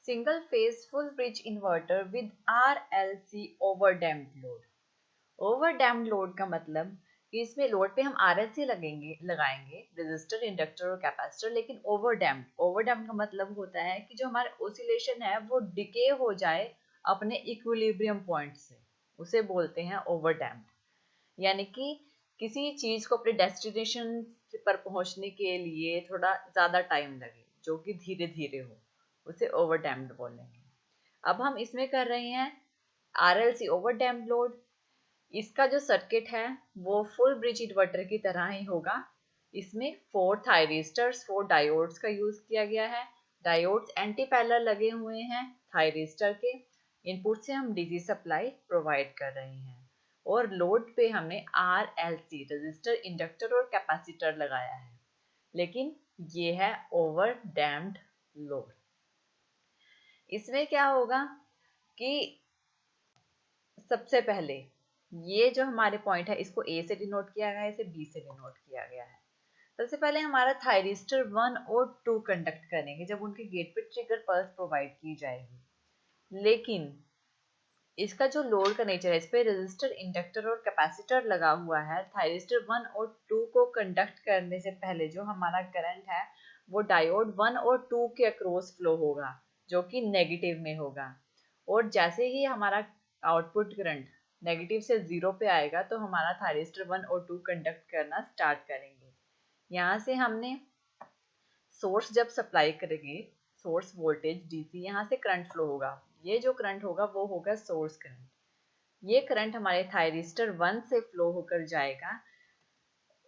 Single phase full bridge inverter with RLC overdamped load. Overdamped load का मतलब कि इसमें लोड पे हम RLC लगाएंगे रेजिस्टर, इंडक्टर और कैपेसिटर, लेकिन ओवरडैम्प्ड का मतलब होता है कि जो हमारा ओसिलेशन है वो डिके हो जाए अपने इक्विलिब्रियम पॉइंट से, उसे बोलते हैं ओवरडैम्प्ड। यानी कि किसी चीज को अपने डेस्टिनेशन पर पहुंचने के लिए थोड़ा ज्यादा टाइम लगे, जो कि धीरे धीरे हो, उसे ओवरडैम्प्ड बोलेंगे। अब हम इसमें कर रहे हैं RLC ओवरडैम्प्ड लोड। इसका जो सर्किट है वो फुल ब्रिज इन्वर्टर की तरह ही होगा। इसमें 4 थायरिस्टर्स, 4 डायोड्स का यूज किया गया है। डायोड्स एंटी पैरेलल लगे हुए हैं थायरिस्टर के। इनपुट से हम डीसी सप्लाई प्रोवाइड कर रहे हैं और लोड पे हमने RLC रजिस्टर, इंडक्टर और कैपेसिटर लगाया है, लेकिन ये है ओवर डैम्प्ड लोड। इसमें क्या होगा कि सबसे पहले ये जो हमारे पॉइंट है इसको A से डिनोट किया गया है, इसे B से डिनोट किया गया है। सबसे पहले हमारा थायरिस्टर 1 और 2 कंडक्ट करेंगे जब उनके गेट पे ट्रिगर पल्स प्रोवाइड की जाएगी। लेकिन इसका जो लोड का नेचर है, इस पे रेजिस्टर, इंडक्टर और कैपेसिटर लगा हुआ है। थायरिस्टर 1 और 2 को कंडक्ट करने से पहले जो हमारा करंट है वो डायोड 1 और 2 के अक्रॉस फ्लो होगा, जो कि नेगेटिव में होगा। और जैसे ही हमारा आउटपुट करंट नेगेटिव से 0 पे आएगा तो हमारा थायरिस्टर 1 और 2 कंडक्ट करना स्टार्ट करेंगे। यहाँ से हमने सोर्स जब सप्लाई करेंगे, सोर्स वोल्टेज DC, यहाँ से करंट फ्लो होगा। ये जो करंट होगा वो होगा सोर्स करंट। ये करंट हमारे थायरिस्टर 1 से फ्लो होकर जाएगा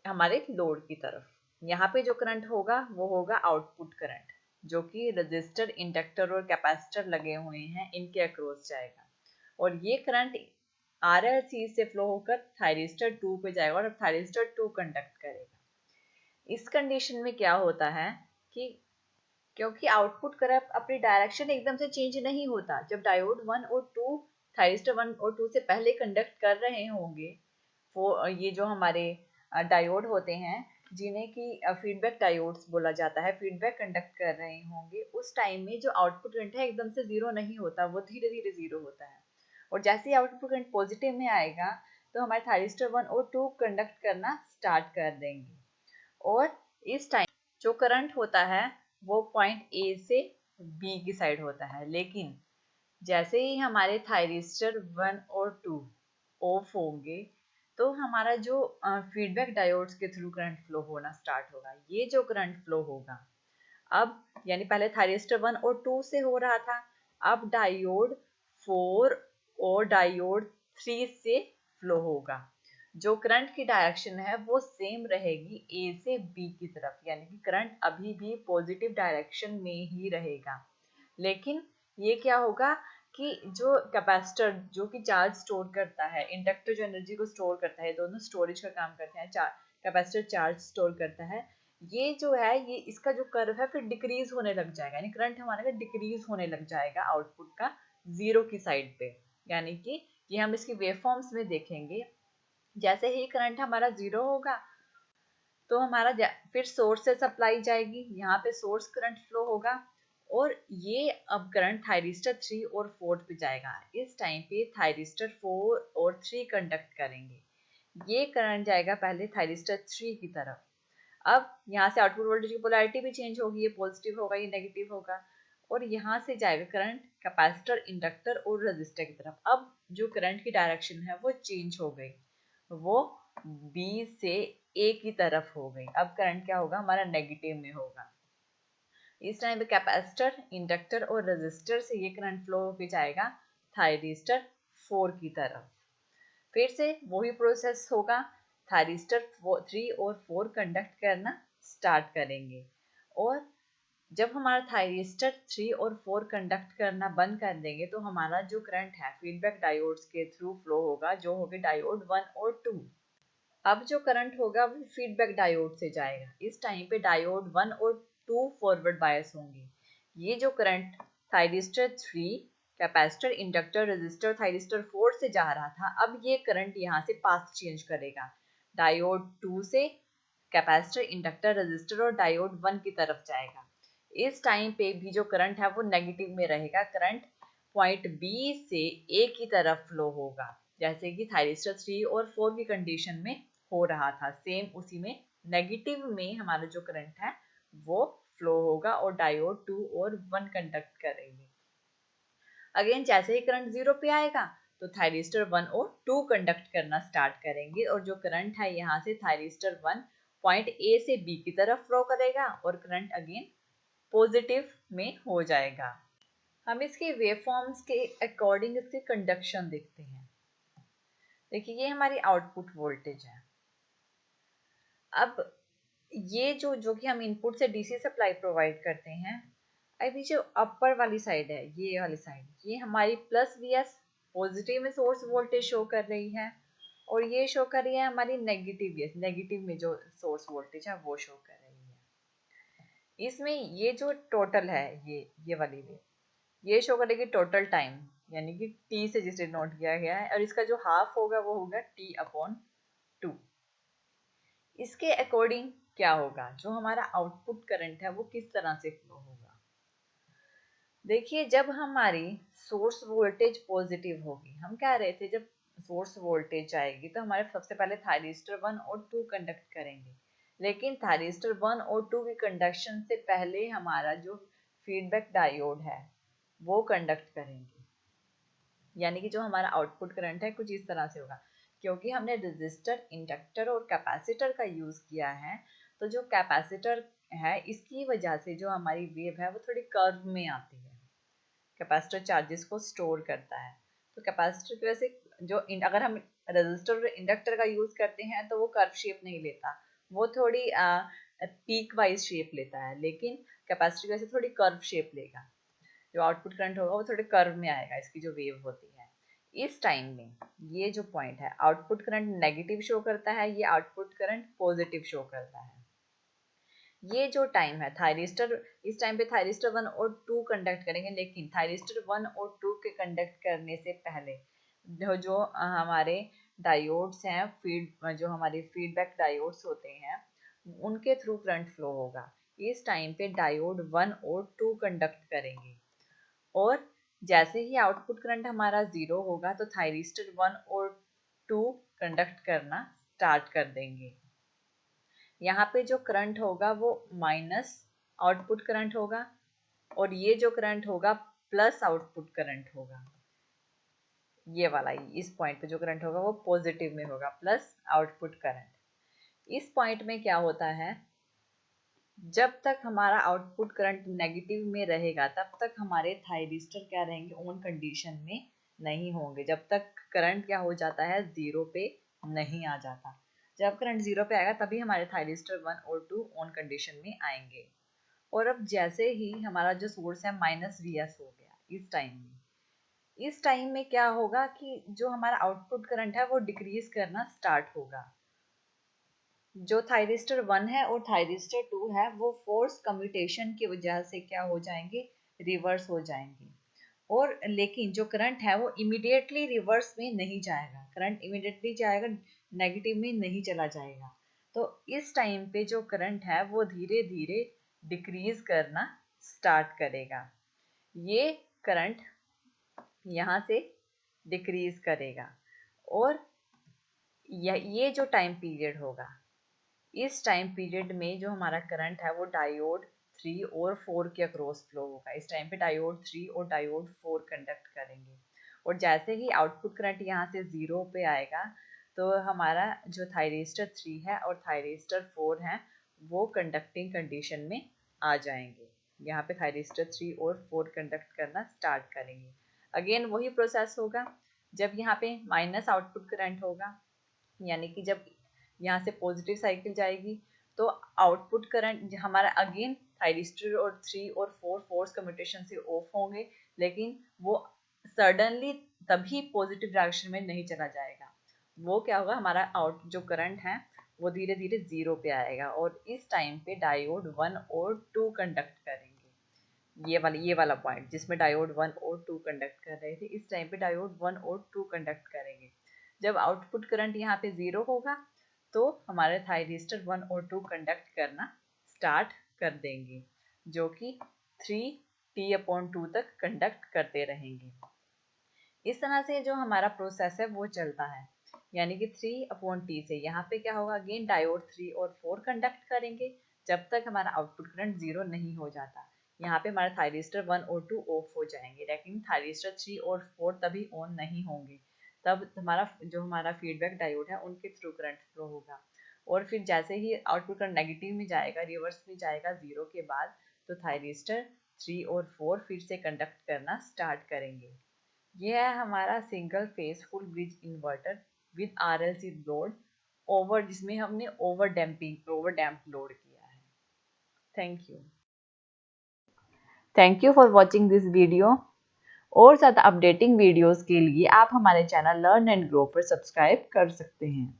हमारे लोड की तरफ। यहाँ पे जो करंट होगा वो होगा आउटपुट करंट, जो कि रजिस्टर, इंडक्टर और कैपेसिटर लगे हुए हैं इनके अक्रॉस जाएगा। और ये करंट RLC से फ्लो होकर थायरिस्टर 2 पे जाएगा और थायरिस्टर 2 कंडक्ट करेगा। इस कंडीशन में क्या होता है कि क्योंकि आउटपुट करंट अपनी डायरेक्शन एकदम से चेंज नहीं होता, जब डायोड 1 और 2 थायरिस्टर 1 और 2 से पहले कंडक्ट कर रहे होंगे, वो ये जो हमारे डायोड होते हैं जिन्हें कि फीडबैक डायोड्स बोला जाता है, फीडबैक कंडक्ट कर रहे होंगे, उस टाइम में जो आउटपुट करंट है एकदम से जीरो नहीं होता, वो धीरे धीरे जीरो होता है। और जैसे ही आउटपुट करंट पॉजिटिव में आएगा तो हमारे थायरिस्टर 1 और 2 कंडक्ट करना स्टार्ट कर देंगे। और इस टाइम जो करंट होता है वो पॉइंट A से B की साइड होता है, लेकिन जैसे ही हमारे थायरिस्टर 1 और 2 ऑफ होंगे तो हमारा जो फीडबैक डायोड्स के थ्रू करंट फ्लो होना स्टार्ट होगा। ये जो करंट फ्लो होगा अब, यानी पहले थायरिस्टर 1 और 2 से हो रहा था, अब डायोड 4 और डायोड 3 से फ्लो होगा। जो करंट की डायरेक्शन है वो सेम रहेगी A से B की तरफ, यानी कि करंट अभी भी पॉजिटिव डायरेक्शन में ही रहेगा। लेकिन ये क्या होगा कि जो कैपेसिटर जो कि चार्ज स्टोर करता है, इंडक्टर जो एनर्जी को स्टोर करता है, दोनों स्टोरेज का काम करते हैं। कैपेसिटर चार्ज स्टोर करता है, ये जो है ये इसका जो कर्व है फिर डिक्रीज होने लग जाएगा, यानी करंट हमारे का डिक्रीज होने लग जाएगा आउटपुट का 0 की साइड पे। यानी कि ये हम इसकी वेवफॉर्म्स में देखेंगे। जैसे ही करंट हमारा 0 होगा तो हमारा फिर सोर्स से सप्लाई जाएगी, यहाँ पे सोर्स करंट फ्लो होगा और ये अब करंट थायरिस्टर 3 और 4 पे जाएगा। इस टाइम पे थायरिस्टर 4 और 3 कंडक्ट करेंगे। ये करंट जाएगा पहले थायरिस्टर 3 की तरफ। अब यहाँ से आउटपुट वोल्टेज की पोलैरिटी भी चेंज होगी, ये पॉजिटिव होगा, ये नेगेटिव होगा। और यहाँ से जाएगा करंट कैपेसिटर, इंडक्टर और रजिस्टर की तरफ। अब जो करंट की डायरेक्शन है वो चेंज हो गई, वो B से A की तरफ हो गई। अब करंट क्या होगा, हमारा नेगेटिव में होगा। इस टाइम पे कैपेसिटर, इंडक्टर और रेजिस्टर से ये करंट फ्लो होकर जाएगा थायरिस्टर 4 की तरफ। फिर से वही प्रोसेस होगा, थायरिस्टर 3 और 4 कंडक्ट करना स्टार्ट करेंगे। और जब हमारा थायरिस्टर 3 और 4 कंडक्ट करना बंद कर देंगे तो हमारा जो करंट है फीडबैक डायोड्स के थ्रू फ्लो होगा, जो होगा डायोड 1 और 2। अब जो करंट होगा वो फीडबैक डायोड से जाएगा। इस टाइम पे डायोड 1 और 2 फॉरवर्ड बायस होंगे। ये जो current thyristor 3, capacitor, inductor, resistor, thyristor 4 से जा रहा था, अब ये करंट यहाँ से पाथ चेंज करेगा, डायोड 2 से कैपेसिटर, इंडक्टर, रेजिस्टर और डायोड 1 की तरफ जाएगा। इस टाइम पे भी जो करंट है वो नेगेटिव में रहेगा, करंट पॉइंट बी से ए की तरफ फ्लो होगा, जैसे कि थायरिस्टर 3 और 4 की कंडीशन में हो रहा था, सेम उसी में नेगेटिव में हमारा जो करंट है वो फ्लो होगा और डायोड 2 और 1 कंडक्ट करेंगे। अगेन जैसे ही करंट 0 पे आएगा तो थायरिस्टर 1 और 2 कंडक्ट करना स्टार्ट करेंगे, और जो करंट है यहाँ से थायरिस्टर 1 पॉइंट ए से बी की तरफ फ्लो करेगा और करंट अगेन पॉजिटिव में हो जाएगा। हम इसके वेवफॉर्म्स के अकॉर्डिंग इसके कंडक्शन देखते हैं। देखिए ये हमारी आउटपुट वोल्टेज है। अब ये जो कि हम इनपुट से डीसी सप्लाई प्रोवाइड करते हैं, अभी जो अपर वाली साइड है, ये वाली साइड, ये हमारी प्लस वी एस पॉजिटिव में सोर्स वोल्टेज शो कर रही है, और ये शो कर रही है हमारी नेगेटिव वी एस, नेगेटिव में जो सोर्स वोल्टेज है वो शो कर रही है। इसमें ये जो टोटल है, ये वाली वेव ये शो करेगी टोटल टाइम, यानी कि टी से जिसे नोट किया गया है, और इसका जो हाफ होगा वो होगा टी अपॉन 2। इसके अकॉर्डिंग क्या होगा, जो हमारा आउटपुट करंट है वो किस तरह से फ्लो होगा। देखिए जब हमारी सोर्स वोल्टेज पॉजिटिव होगी, हम कह रहे थे जब सोर्स वोल्टेज आएगी तो हमारे सबसे पहले थायरिस्टर 1 और 2 कंडक्ट करेंगे, लेकिन थायरिस्टर 1 और 2 की कंडक्शन से पहले हमारा जो फीडबैक डायोड है वो कंडक्ट करेंगे, यानी कि जो हमारा आउटपुट करंट है कुछ इस तरह से होगा। क्योंकि हमने रेजिस्टर, इंडक्टर और कैपेसिटर का यूज किया है, तो जो कैपेसिटर है इसकी वजह से जो हमारी वेव है वो थोड़ी कर्व में आती है। कैपेसिटर चार्जेस को स्टोर करता है, तो कैपेसिटर की वजह से जो अगर हम रेजिस्टर और इंडक्टर का यूज करते हैं तो वो कर्व शेप नहीं लेता, वो थोड़ी पीक वाइज शेप लेता है, लेकिन कैपेसिटर की वजह से थोड़ी कर्व शेप लेगा। जो आउटपुट करंट होगा वो थोड़े कर्व में आएगा, इसकी जो वेव होती है। इस टाइम में ये जो पॉइंट है, आउटपुट करंट नेगेटिव शो करता है, ये आउटपुट करंट पॉजिटिव शो करता है। ये जो टाइम है थायरिस्टर, इस टाइम पे थायरिस्टर 1 और 2 कंडक्ट करेंगे, लेकिन थायरिस्टर 1 और 2 के कंडक्ट करने से पहले जो हमारे डायोड्स हैं, जो हमारे फीडबैक डायोड्स होते हैं, उनके थ्रू करंट फ्लो होगा। इस टाइम पे डायोड 1 और 2 कंडक्ट करेंगे, और जैसे ही आउटपुट करंट हमारा 0 होगा तो थायरिस्टर 1 और 2 कंडक्ट करना स्टार्ट कर देंगे। यहाँ पे जो करंट होगा वो माइनस आउटपुट करंट होगा, और ये जो करंट होगा प्लस आउटपुट करंट होगा। ये वाला इस पॉइंट पे जो करंट होगा वो पॉजिटिव में होगा, प्लस आउटपुट करंट। इस पॉइंट में क्या होता है, जब तक हमारा आउटपुट करंट नेगेटिव में रहेगा तब तक हमारे थायरिस्टर क्या रहेंगे, ऑन कंडीशन में नहीं होंगे, जब तक करंट क्या हो जाता है, 0 पे नहीं आ जाता। जब करंट 0 पे आएगा तभी हमारे थायरिस्टर 1 और 2 ऑन कंडीशन में आएंगे। और अब जैसे ही हमारा जो सोर्स है माइनस वी एस हो गया, इस टाइम में क्या होगा कि जो हमारा आउटपुट करंट है वो डिक्रीज करना स्टार्ट होगा। जो थायरिस्टर 1 है और थायरिस्टर 2 है वो फोर्स कम्यूटेशन की वजह से क्या हो जाएंगे, रिवर्स हो जाएंगे। और लेकिन जो करंट है वो इमीडिएटली रिवर्स में नहीं जाएगा, करंट इमीडिएटली जाएगा, नेगेटिव में नहीं चला जाएगा। तो इस टाइम पे जो करंट है वो धीरे धीरे डिक्रीज करना स्टार्ट करेगा। ये करंट यहाँ से डिक्रीज करेगा, और ये जो टाइम पीरियड होगा, इस टाइम पीरियड में जो हमारा करंट है वो डायोड 3 और 4 के अक्रॉस फ्लो होगा। इस टाइम पे डायोड 3 और डायोड 4 कंडक्ट करेंगे, और जैसे ही आउटपुट करंट यहाँ से 0 पे आएगा तो हमारा जो थायरिस्टर 3 है और थायरिस्टर 4 है वो कंडक्टिंग कंडीशन में आ जाएंगे। यहाँ पे थायरिस्टर 3 और 4 कंडक्ट करना स्टार्ट करेंगे। अगेन वही प्रोसेस होगा, जब यहाँ पे माइनस आउटपुट करंट होगा, यानी कि जब यहाँ से पॉजिटिव साइकिल जाएगी तो आउटपुट करंट हमारा अगेन थायरिस्टर और 3 और 4 फोर्स कम्यूटेशन से ऑफ होंगे, लेकिन वो सडनली तभी पॉजिटिव डायरेक्शन में नहीं चला जाएगा। वो क्या होगा, हमारा आउट जो करंट है वो धीरे धीरे 0 पे आएगा, और इस टाइम पे डायोड 1 और 2 कंडक्ट करेंगे। ये वाला पॉइंट जिसमें डायोड 1 और 2 कंडक्ट कर रहे थे, इस टाइम पे डायोड 1 और 2 कंडक्ट करेंगे। जब आउटपुट करंट यहाँ पे 0 होगा तो हमारे थायरिस्टर 1 और 2 कंडक्ट करना स्टार्ट कर देंगे। जो कि 3t/2 तक कंडक्ट करते रहेंगे। इस तरह से जो हमारा प्रोसेस है वो चलता है, यानी कि 3/t से यहाँ पे क्या होगा, अगेन डायोड 3 और 4 कंडक्ट करेंगे जब तक हमारा आउटपुट करंट 0 नहीं हो जाता। यहाँ पे हमारा थायरिस्टर 1 और 2 ऑफ हो जाएंगे, लेकिन थायरिस्टर 3 और 4 तभी ऑन नहीं होंगे। तब हमारा फीडबैक डायोड है उनके थ्रू करंट फ्लो होगा, और फिर जैसे ही आउटपुट करंट नेगेटिव में जाएगा, रिवर्स में जाएगा 0 के बाद, तो थायरिस्टर 3 और 4 फिर से कंडक्ट करना स्टार्ट करेंगे। यह है हमारा single phase full bridge inverter with RLC load over, जिसमें हमने ओवर डैम्प लोड किया है। Thank you. Thank you for watching this video. और ज़्यादा अपडेटिंग वीडियोस के लिए आप हमारे चैनल लर्न एंड ग्रो पर सब्सक्राइब कर सकते हैं।